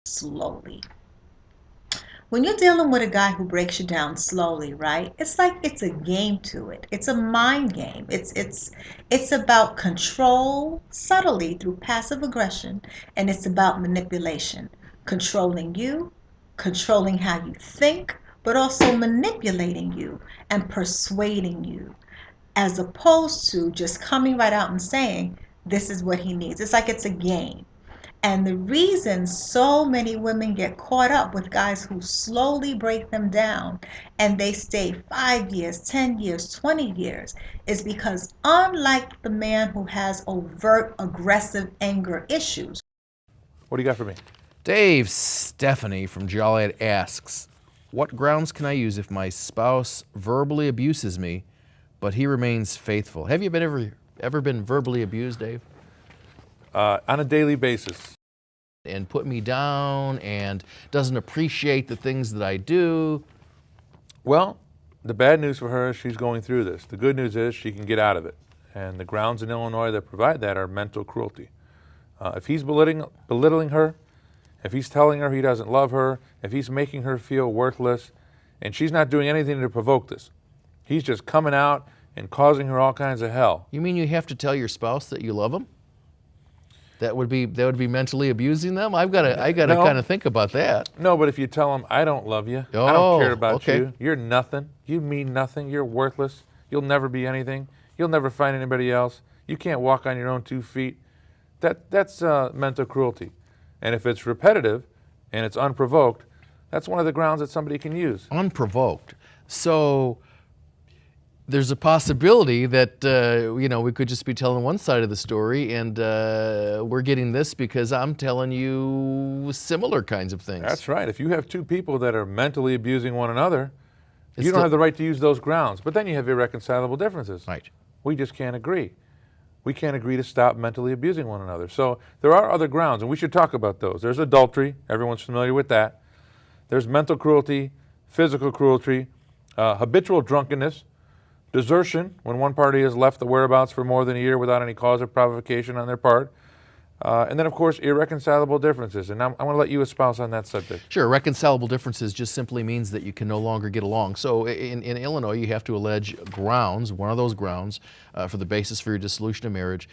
slowly. When you're dealing with a guy who breaks you down slowly, right? It's like it's a game to it. It's a mind game. It's about control subtly through passive aggression, and it's about manipulation, controlling you, controlling how you think, but also manipulating you and persuading you, as opposed to just coming right out and saying this is what he needs. It's like it's a game. And the reason so many women get caught up with guys who slowly break them down and they stay 5 years, 10 years, 20 years is because, unlike the man who has overt aggressive anger issues. What do you got for me? Dave, Stephanie from Joliet asks, what grounds can I use if my spouse verbally abuses me, but he remains faithful? Have you ever been verbally abused, Dave? On a daily basis. And put me down and doesn't appreciate the things that I do? Well, the bad news for her is she's going through this. The good news is she can get out of it. And the grounds in Illinois that provide that are mental cruelty. If he's belittling her, if he's telling her he doesn't love her, if he's making her feel worthless, and she's not doing anything to provoke this, he's just coming out and causing her all kinds of hell. You mean you have to tell your spouse that you love them? That would be mentally abusing them? I gotta No. kind of think about that. No, but if you tell him, I don't love you, I Oh, don't care about okay. you, you're nothing, you mean nothing, you're worthless, you'll never be anything, you'll never find anybody else, you can't walk on your own 2 feet, that's mental cruelty. And if it's repetitive and it's unprovoked, that's one of the grounds that somebody can use. Unprovoked. So there's a possibility that we could just be telling one side of the story, and we're getting this because I'm telling you similar kinds of things. That's right. If you have 2 people that are mentally abusing one another, It's you don't still- have the right to use those grounds. But then you have irreconcilable differences. Right. We just can't agree. We can't agree to stop mentally abusing one another. So there are other grounds, and we should talk about those. There's adultery. Everyone's familiar with that. There's mental cruelty, physical cruelty, habitual drunkenness, desertion, when one party has left the whereabouts for more than a year without any cause or provocation on their part. And then, of course, irreconcilable differences. And I'm going to let you espouse on that subject. Sure, reconcilable differences just simply means that you can no longer get along. So in Illinois, you have to allege grounds, one of those grounds, for the basis for your dissolution of marriage.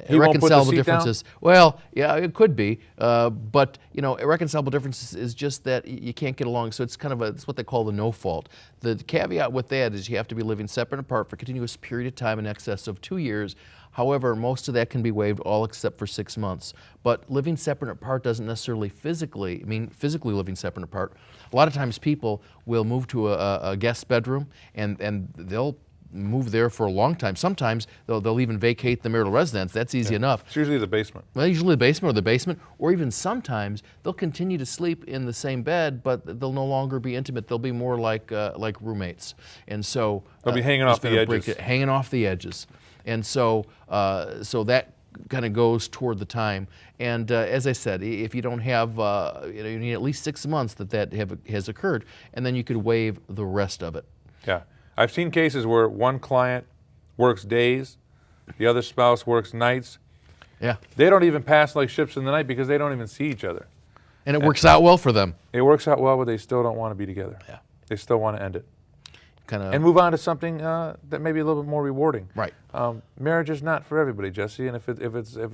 He won't put the seat down? Differences. Well, yeah, it could be, but irreconcilable differences is just that you can't get along. So it's kind of it's what they call the no fault. The caveat with that is you have to be living separate and apart for a continuous period of time in excess of 2 years. However, most of that can be waived, all except for 6 months. But living separate and apart doesn't necessarily physically living separate and apart. A lot of times people will move to a guest bedroom and they'll move there for a long time. Sometimes they'll even vacate the marital residence. That's easy enough. It's usually the basement. Well, usually the basement, or even sometimes they'll continue to sleep in the same bed, but they'll no longer be intimate. They'll be more like roommates, and so They'll be hanging there's off the been a edges. hanging off the edges, and so that kind of goes toward the time. And as I said, if you don't have, you need at least 6 months that has occurred, and then you could waive the rest of it. Yeah. I've seen cases where one client works days, the other spouse works nights. Yeah, They don't even pass like ships in the night because they don't even see each other. and it works out well for them. It works out well, but they still don't want to be together. Yeah. They still want to end it. Kind of And move on to something that may be a little bit more rewarding. right. Marriage is not for everybody, Jesse, and if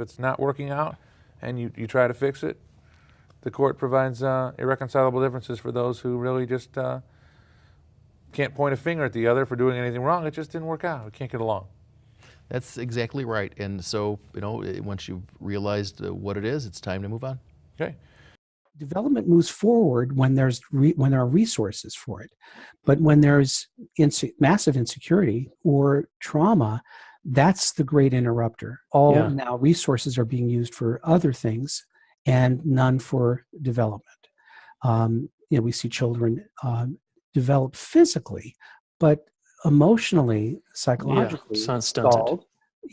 it's not working out and you try to fix it, the court provides irreconcilable differences for those who really just can't point a finger at the other for doing anything wrong. It just didn't work out. We can't get along. That's exactly right. And so, once you've realized what it is, it's time to move on. Okay. Development moves forward when there are resources for it, but when there's massive insecurity or trauma, that's the great interrupter. Now resources are being used for other things and none for development. We see children develop physically, but emotionally, psychologically, stunted.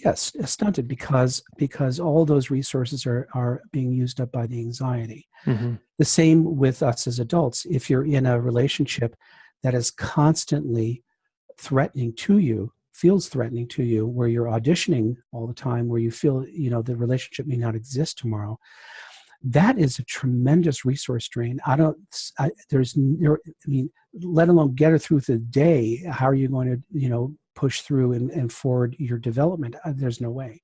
Yes, stunted because all those resources are being used up by the anxiety. Mm-hmm. The same with us as adults. If you're in a relationship that is constantly threatening to you, feels threatening to you, where you're auditioning all the time, where you feel the relationship may not exist tomorrow, that is a tremendous resource drain. I mean, let alone get her through the day. How are you going to, push through and forward your development? There's no way.